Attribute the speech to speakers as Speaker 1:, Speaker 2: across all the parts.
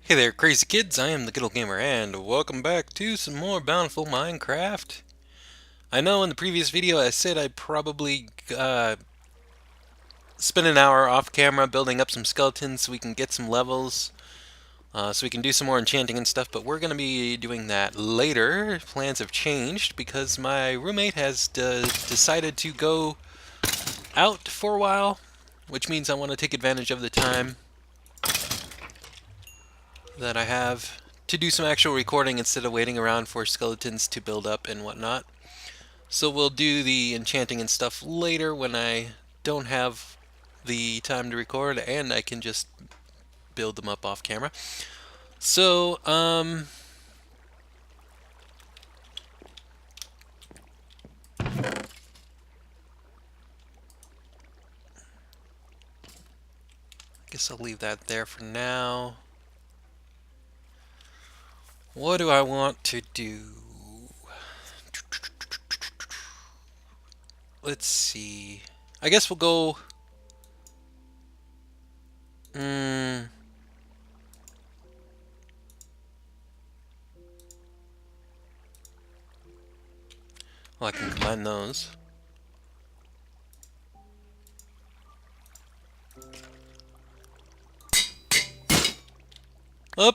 Speaker 1: Hey there, crazy kids! I am the GoodOldGamer, and welcome back to some more Bountiful Minecraft. I know in the previous video I said I'd probably spend an hour off camera building up some skeletons so we can get some levels, so we can do some more enchanting and stuff, but we're going to be doing that later. Plans have changed because my roommate has decided to go out for a while, which means I want to take advantage of the time that I have to do some actual recording instead of waiting around for skeletons to build up and whatnot. So we'll do the enchanting and stuff later when I don't have the time to record and I can just build them up off camera. So, I guess I'll leave that there for now. What do I want to do? Let's see. I guess we'll go... well, I can combine those. Oh,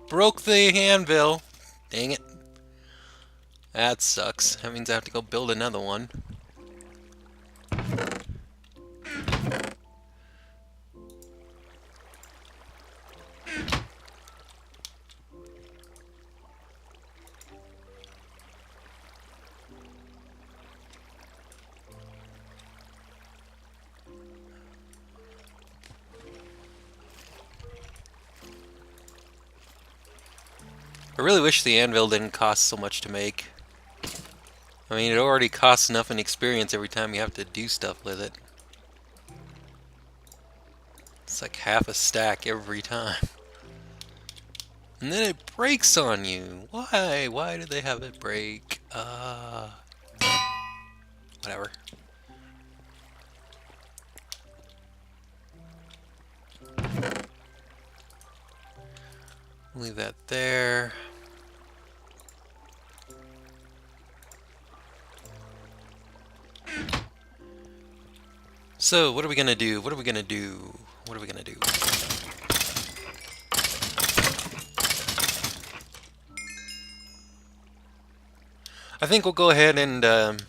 Speaker 1: broke the anvil. Dang it. That sucks. That means I have to go build another one. I really wish the anvil didn't cost so much to make. I mean, it already costs enough in experience every time you have to do stuff with it. It's like half a stack every time. And then it breaks on you. Why? Why did they have it break? Whatever. Leave that there. So, what are we gonna do? What are we gonna do? What are we gonna do? I think we'll go ahead and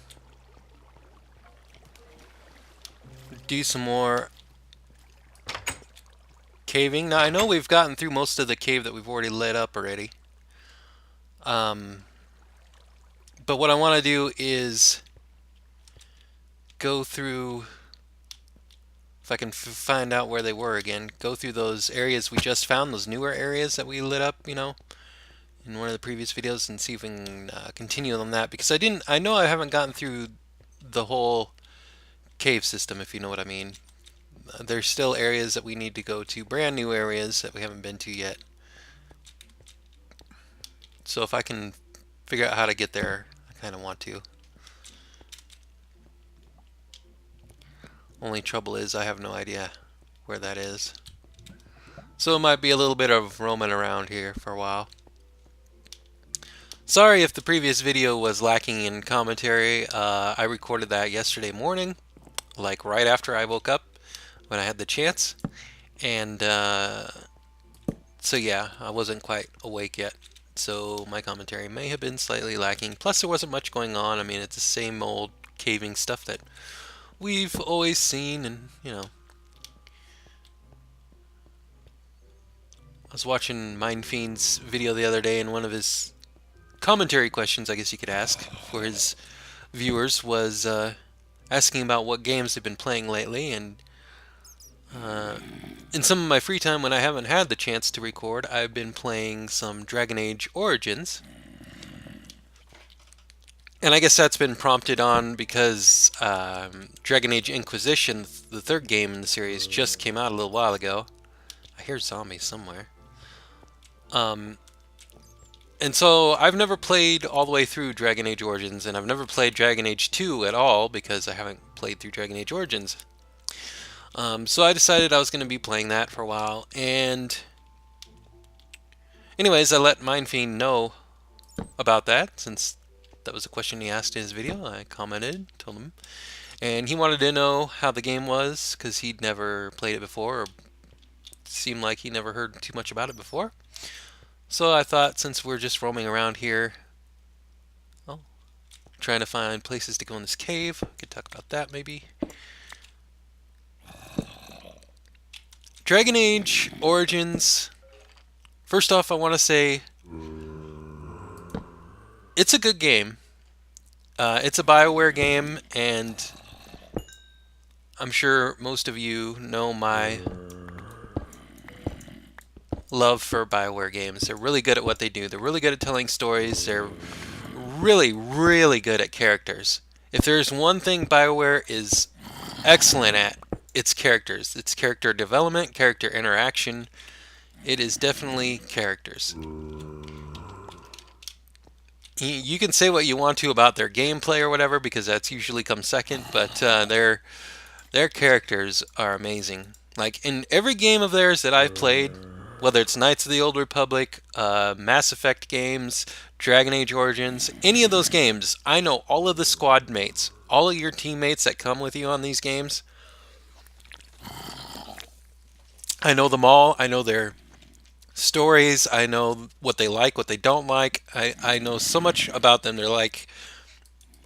Speaker 1: do some more caving. Now, I know we've gotten through most of the cave that we've already lit up already. But what I want to do is go through, if I can find out where they were again, go through those areas we just found, those newer areas that we lit up, you know, in one of the previous videos, and see if we can continue on that, because I know I haven't gotten through the whole cave system, if you know what I mean. There's still areas that we need to go to, brand new areas that we haven't been to yet. So if I can figure out how to get there, I kind of want to. Only trouble is I have no idea where that is. So it might be a little bit of roaming around here for a while. Sorry if the previous video was lacking in commentary. I recorded that yesterday morning, like right after I woke up when I had the chance. And so yeah, I wasn't quite awake yet. So my commentary may have been slightly lacking. Plus there wasn't much going on. I mean, it's the same old caving stuff that we've always seen, and you know. I was watching MindFiend's video the other day, and one of his commentary questions, I guess you could ask, for his viewers was asking about what games they've been playing lately, and in some of my free time when I haven't had the chance to record, I've been playing some Dragon Age Origins. And I guess that's been prompted on because Dragon Age Inquisition, the third game in the series, just came out a little while ago. I hear zombies somewhere. And so I've never played all the way through Dragon Age Origins, and I've never played Dragon Age 2 at all because I haven't played through Dragon Age Origins. So I decided I was going to be playing that for a while, and Anyways, I let Mindfiend know about that since that was a question he asked in his video. I commented, told him, and he wanted to know how the game was because he'd never played it before, or seemed like he never heard too much about it before. So I thought since we're just roaming around here, well, trying to find places to go in this cave, we could talk about that maybe. Dragon Age Origins. First off, I want to say it's a good game. It's a BioWare game, and I'm sure most of you know my love for BioWare games. They're really good at what they do. They're really good at telling stories. They're really, really good at characters. If there's one thing BioWare is excellent at, it's characters. It's character development, character interaction. It is definitely characters. You can say what you want to about their gameplay or whatever, because that's usually comes second, but their characters are amazing. Like in every game of theirs that I've played, whether it's Knights of the Old Republic, Mass Effect games, Dragon Age Origins, any of those games, I know all of the squad mates, all of your teammates that come with you on these games. I know them all. I know their stories. I know what they like, what they don't like. I know so much about them. They're like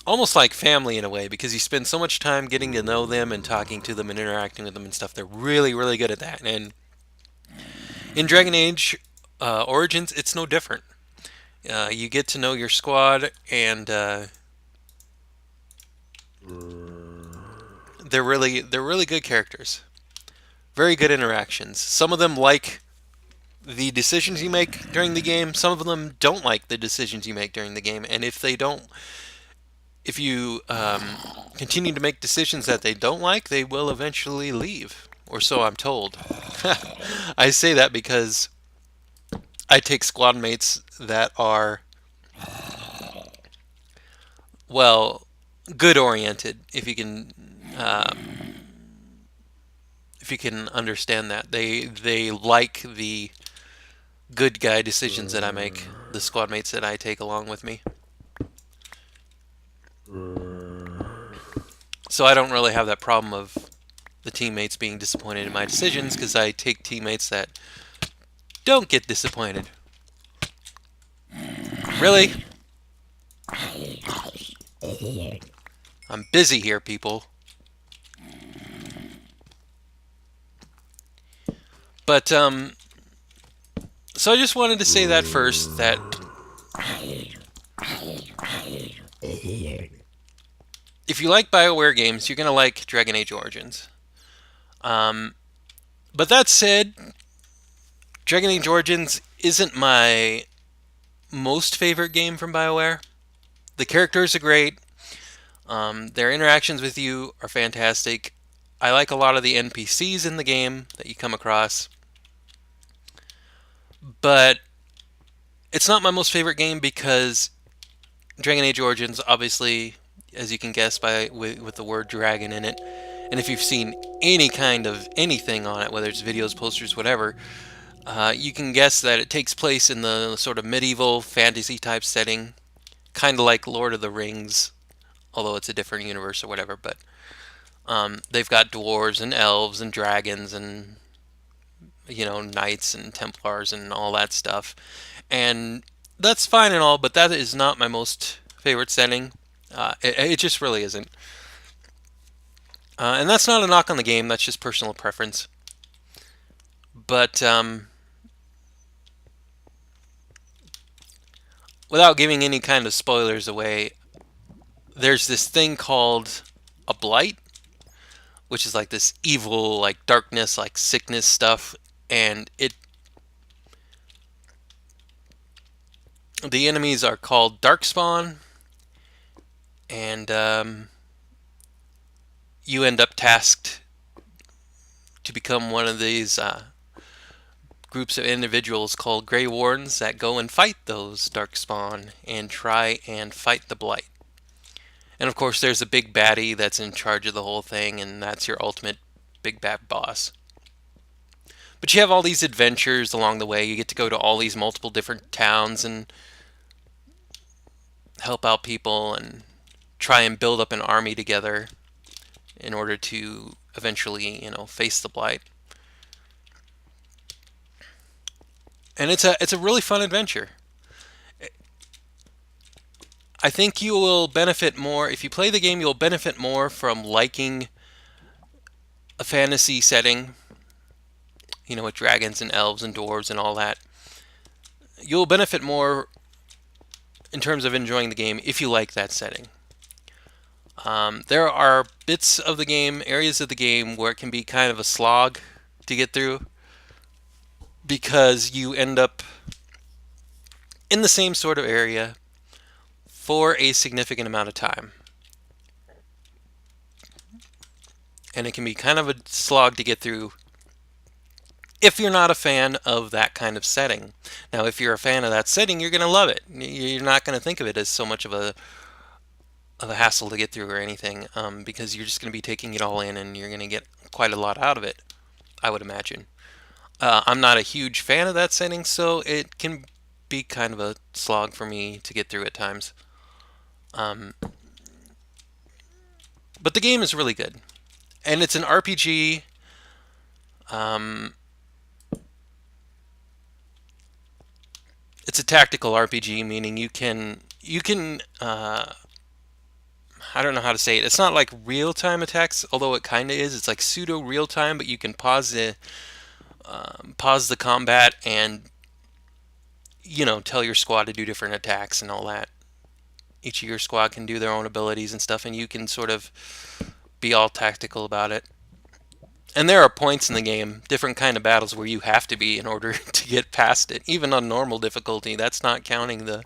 Speaker 1: almost like family in a way because you spend so much time getting to know them and talking to them and interacting with them and stuff. They're really, really good at that. And in Dragon Age Origins, it's no different. You get to know your squad, and they're really good characters. Very good interactions. Some of them like the decisions you make during the game. Some of them don't like the decisions you make during the game. And if you continue to make decisions that they don't like, they will eventually leave. Or so I'm told. I say that because I take squad mates that are, well, good oriented. If you can understand that, they like the good guy decisions that I make. The squad mates that I take along with me. So I don't really have that problem of the teammates being disappointed in my decisions because I take teammates that don't get disappointed. Really? I'm busy here, people. But, so I just wanted to say that first, that if you like BioWare games, you're going to like Dragon Age Origins. But that said, Dragon Age Origins isn't my most favorite game from BioWare. The characters are great. Their interactions with you are fantastic. I like a lot of the NPCs in the game that you come across. But it's not my most favorite game because Dragon Age Origins, obviously, as you can guess with the word dragon in it, and if you've seen any kind of anything on it, whether it's videos, posters, whatever, you can guess that it takes place in the sort of medieval fantasy type setting, kind of like Lord of the Rings, although it's a different universe or whatever. But they've got dwarves and elves and dragons and knights and Templars and all that stuff, and that's fine and all, but that is not my most favorite setting. It just really isn't. And that's not a knock on the game, that's just personal preference. But without giving any kind of spoilers away, there's this thing called a blight, which is like this evil, like darkness, like sickness stuff, and the enemies are called Darkspawn, and you end up tasked to become one of these groups of individuals called Grey Wardens that go and fight those Darkspawn and try and fight the Blight. And of course there's a big baddie that's in charge of the whole thing, and that's your ultimate big bad boss. But you have all these adventures along the way. You get to go to all these multiple different towns and help out people and try and build up an army together in order to eventually, face the blight. And it's a really fun adventure. I think you will benefit more if you play the game. You'll benefit more from liking a fantasy setting, with dragons and elves and dwarves and all that. You'll benefit more in terms of enjoying the game if you like that setting. There are bits of the game, areas of the game, where it can be kind of a slog to get through because you end up in the same sort of area for a significant amount of time. And it can be kind of a slog to get through if you're not a fan of that kind of setting. Now, if you're a fan of that setting, you're going to love it. You're not going to think of it as so much of a hassle to get through or anything, because you're just going to be taking it all in and you're going to get quite a lot out of it, I would imagine. I'm not a huge fan of that setting, so it can be kind of a slog for me to get through at times. But the game is really good. And it's an RPG. It's a tactical RPG, meaning you can I don't know how to say it. It's not like real-time attacks, although it kind of is. It's like pseudo real-time, but you can pause the combat and tell your squad to do different attacks and all that. Each of your squad can do their own abilities and stuff, and you can sort of be all tactical about it. And there are points in the game, different kind of battles, where you have to be in order to get past it, even on normal difficulty. That's not counting the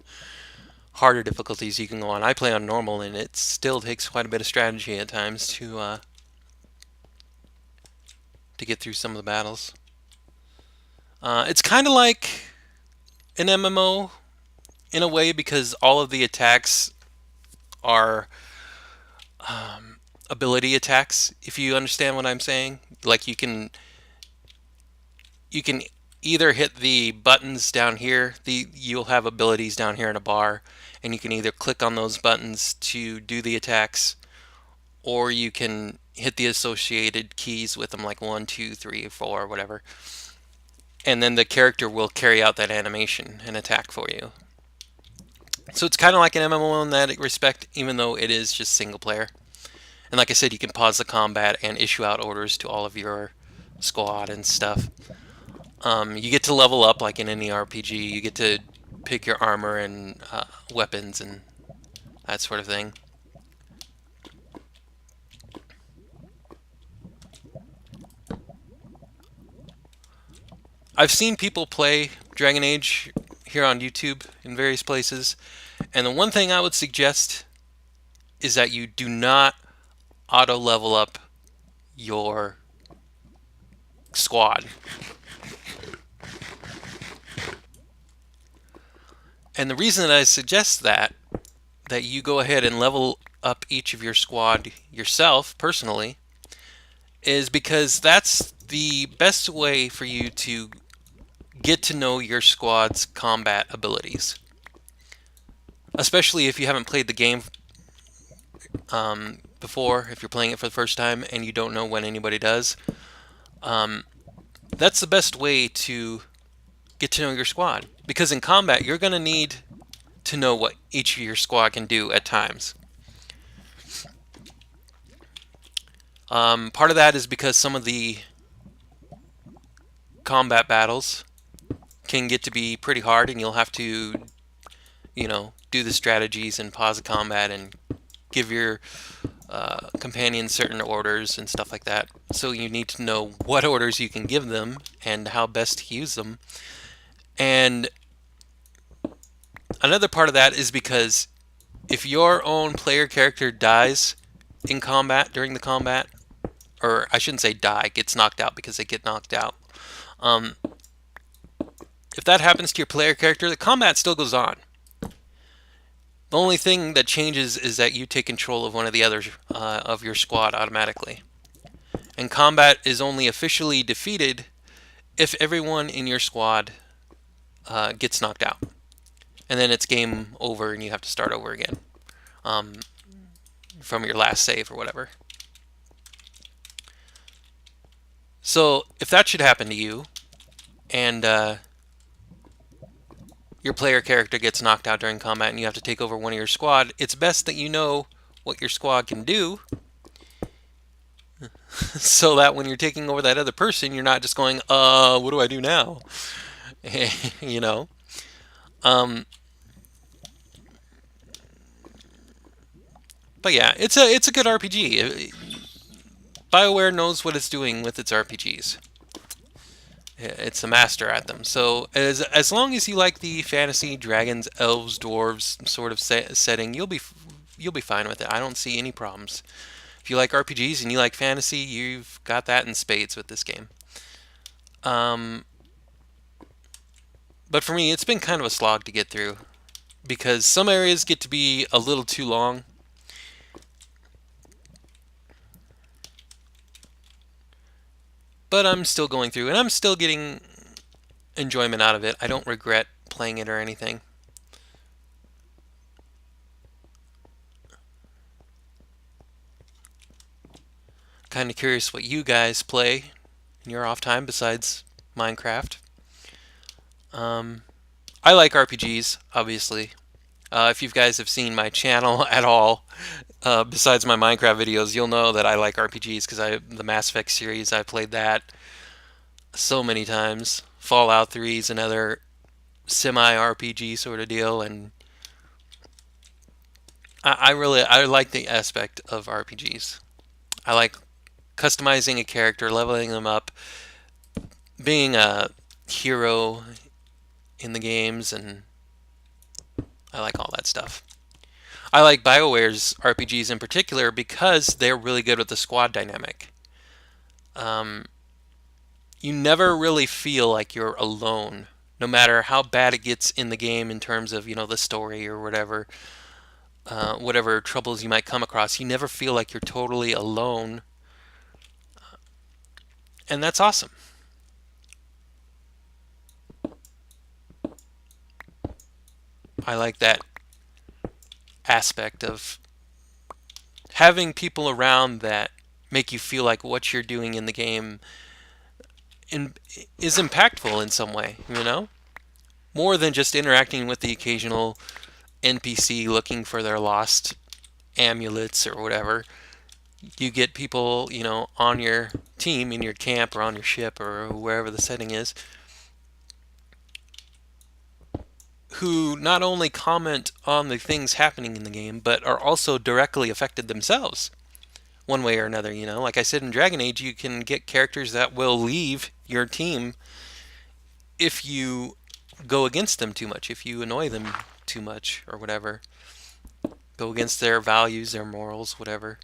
Speaker 1: harder difficulties you can go on. I play on normal, and it still takes quite a bit of strategy at times to get through some of the battles. It's kind of like an MMO in a way, because all of the attacks are ability attacks, if you understand what I'm saying. Like you can either hit the buttons down here. You'll have abilities down here in a bar, and you can either click on those buttons to do the attacks, or you can hit the associated keys with them, like 1, 2, 3, 4, whatever. And then the character will carry out that animation and attack for you. So it's kind of like an MMO in that respect, even though it is just single player. And like I said, you can pause the combat and issue out orders to all of your squad and stuff. You get to level up like in any RPG. You get to pick your armor and weapons and that sort of thing. I've seen people play Dragon Age here on YouTube in various places, and the one thing I would suggest is that you do not auto level up your squad. And the reason that I suggest that you go ahead and level up each of your squad yourself personally is because that's the best way for you to get to know your squad's combat abilities. Especially if you haven't played the game before, if you're playing it for the first time and you don't know when anybody does. That's the best way to get to know your squad. Because in combat, you're going to need to know what each of your squad can do at times. Part of that is because some of the combat battles can get to be pretty hard, and you'll have to, do the strategies and pause the combat and give your companions certain orders and stuff like that. So you need to know what orders you can give them and how best to use them. And another part of that is because if your own player character dies in combat, during the combat, or I shouldn't say die, gets knocked out, because they get knocked out. If that happens to your player character, the combat still goes on. The only thing that changes is that you take control of one of the others of your squad automatically. And combat is only officially defeated if everyone in your squad gets knocked out, and then it's game over and you have to start over again from your last save or whatever. So if that should happen to you, and your player character gets knocked out during combat and you have to take over one of your squad, it's best that you know what your squad can do so that when you're taking over that other person, you're not just going, what do I do now? You know? But yeah, it's a good RPG. BioWare knows what it's doing with its RPGs. It's a master at them. So as long as you like the fantasy, dragons, elves, dwarves sort of setting, you'll be fine with it. I don't see any problems. If you like RPGs and you like fantasy, you've got that in spades with this game. But for me, it's been kind of a slog to get through because some areas get to be a little too long. But I'm still going through, and I'm still getting enjoyment out of it. I don't regret playing it or anything. Kind of curious what you guys play in your off time besides Minecraft. I like RPGs, obviously. If you guys have seen my channel at all, besides my Minecraft videos, you'll know that I like RPGs because the Mass Effect series, I played that so many times. Fallout 3 is another semi-RPG sort of deal, and I like the aspect of RPGs. I like customizing a character, leveling them up, being a hero in the games, and I like all that stuff. I like BioWare's RPGs in particular because they're really good with the squad dynamic. You never really feel like you're alone, no matter how bad it gets in the game in terms of, the story or whatever. Whatever troubles you might come across, you never feel like you're totally alone. And that's awesome. I like that aspect of having people around that make you feel like what you're doing in the game is impactful in some way, More than just interacting with the occasional NPC looking for their lost amulets or whatever. You get people, on your team, in your camp or on your ship or wherever the setting is, who not only comment on the things happening in the game, but are also directly affected themselves one way or another. Like I said, in Dragon Age, you can get characters that will leave your team if you go against them too much, if you annoy them too much or whatever. Go against their values, their morals, whatever.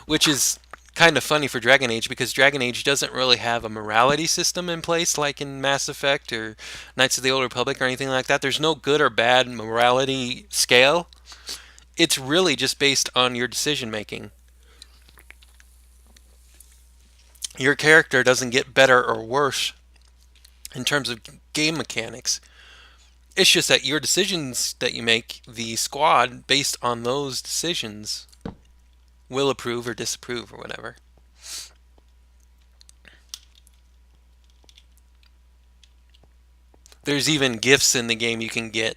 Speaker 1: Which is kind of funny for Dragon Age because Dragon Age doesn't really have a morality system in place like in Mass Effect or Knights of the Old Republic or anything like that. There's no good or bad morality scale. It's really just based on your decision making. Your character doesn't get better or worse in terms of game mechanics. It's just that your decisions that you make, the squad, based on those decisions, will approve or disapprove or whatever. There's even gifts in the game you can get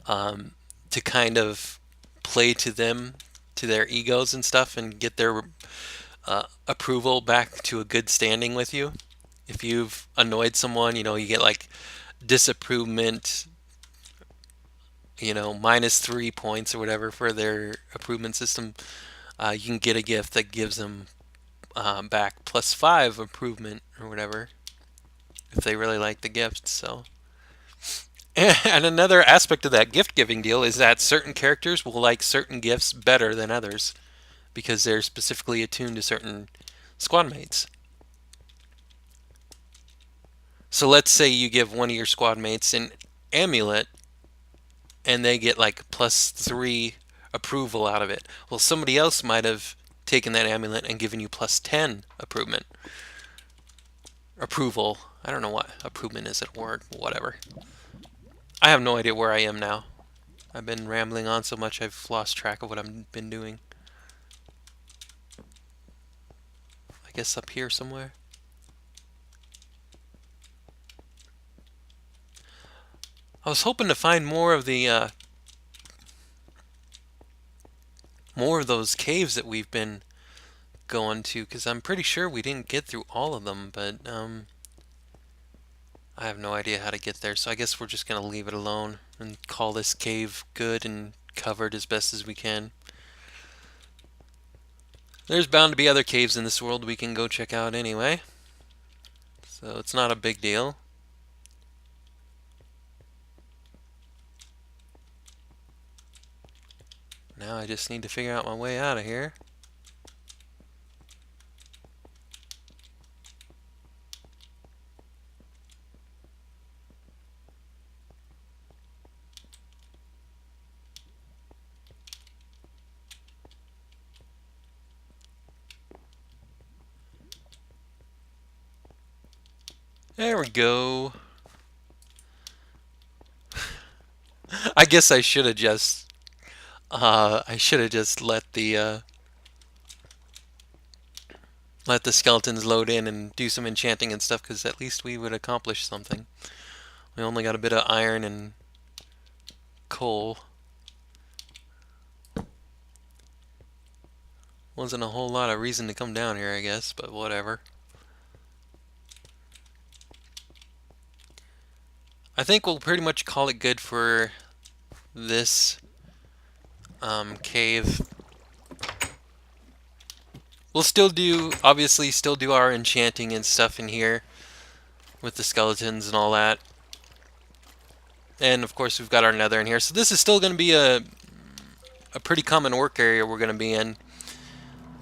Speaker 1: to kind of play to them, to their egos and stuff, and get their approval back to a good standing with you. If you've annoyed someone, you get like disapprovement, -3 points or whatever for their approval system. You can get a gift that gives them back +5 improvement or whatever if they really like the gift. So, and another aspect of that gift giving deal is that certain characters will like certain gifts better than others because they're specifically attuned to certain squad mates. So let's say you give one of your squad mates an amulet and they get like +3 approval out of it. Well, somebody else might have taken that amulet and given you +10 approval. approval. I don't know what approval is a word, but whatever. I have no idea where I am now. I've been rambling on so much I've lost track of what I've been doing. I guess up here somewhere. I was hoping to find more of the more of those caves that we've been going to, because I'm pretty sure we didn't get through all of them, but I have no idea how to get there, so I guess we're just gonna leave it alone and call this cave good and covered as best as we can. There's bound to be other caves in this world we can go check out anyway, so it's not a big deal. Now I just need to figure out my way out of here. There we go. I guess I should have just let the skeletons load in and do some enchanting and stuff, because at least we would accomplish something. We only got a bit of iron and coal. Wasn't a whole lot of reason to come down here, I guess, but whatever. I think we'll pretty much call it good for this cave. We'll obviously still do our enchanting and stuff in here with the skeletons and all that. And of course we've got our nether in here. So this is still going to be a pretty common work area we're going to be in.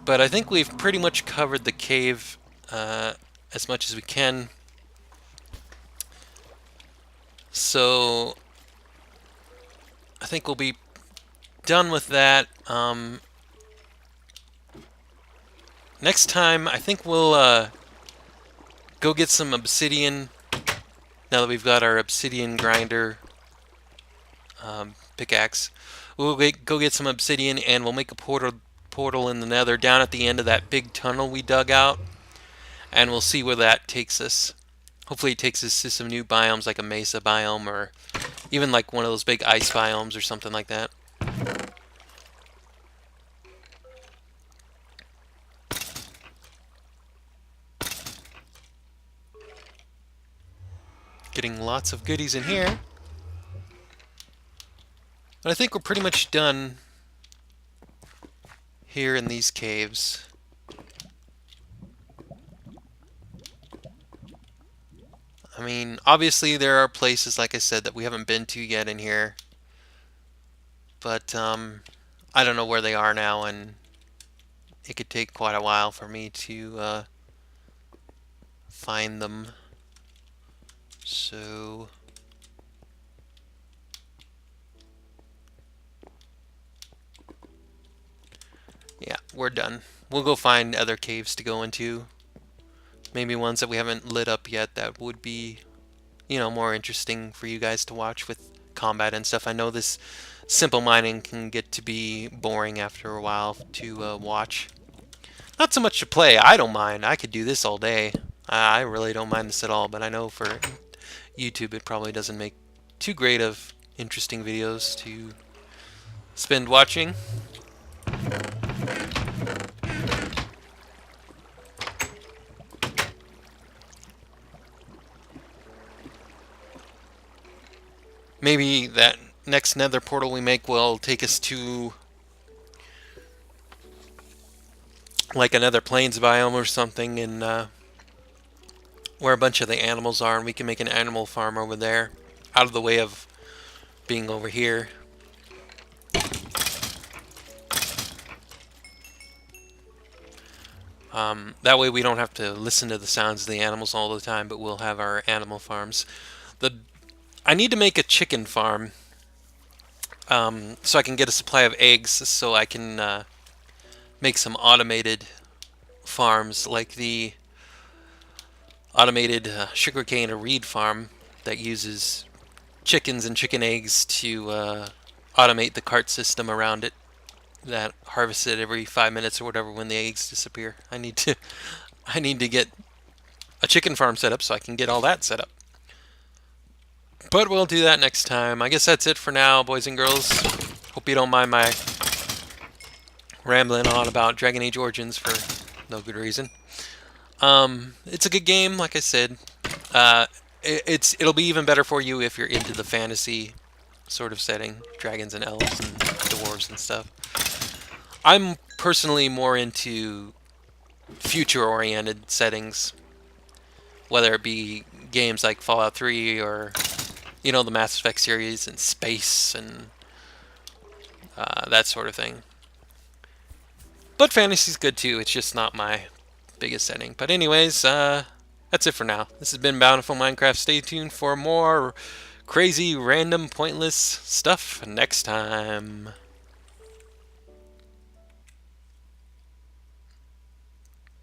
Speaker 1: But I think we've pretty much covered the cave as much as we can. So I think we'll be done with that. Next time, I think we'll go get some obsidian. Now that we've got our obsidian grinder pickaxe, we'll go get some obsidian, and we'll make a portal in the nether down at the end of that big tunnel we dug out, and we'll see where that takes us. Hopefully it takes us to some new biomes like a mesa biome, or even like one of those big ice biomes or something like that. Getting lots of goodies in here. But I think we're pretty much done here in these caves. I mean, obviously there are places, like I said, that we haven't been to yet in here. But I don't know where they are now, and it could take quite a while for me to find them. So yeah, we're done. We'll go find other caves to go into. Maybe ones that we haven't lit up yet that would be, you know, more interesting for you guys to watch with combat and stuff. I know this simple mining can get to be boring after a while to watch. Not so much to play. I don't mind. I could do this all day. I really don't mind this at all, but I know for YouTube it probably doesn't make too great of interesting videos to spend watching. Maybe that next nether portal we make will take us to like another plains biome or something, and where a bunch of the animals are, and we can make an animal farm over there, out of the way of being over here. That way we don't have to listen to the sounds of the animals all the time, but we'll have our animal farms. I need to make a chicken farm so I can get a supply of eggs, so I can make some automated farms like the automated sugarcane or reed farm that uses chickens and chicken eggs to automate the cart system around it that harvests it every 5 minutes or whatever when the eggs disappear. I need to get a chicken farm set up so I can get all that set up. But we'll do that next time. I guess that's it for now, boys and girls. Hope you don't mind my rambling on about Dragon Age Origins for no good reason. It's a good game, like I said. It'll be even better for you if you're into the fantasy sort of setting, dragons and elves and dwarves and stuff. I'm personally more into future-oriented settings, whether it be games like Fallout 3 or, you know, the Mass Effect series and space and that sort of thing. But fantasy's good too, it's just not my biggest setting. But anyways, that's it for now. This has been Bountiful Minecraft. Stay tuned for more crazy, random, pointless stuff next time.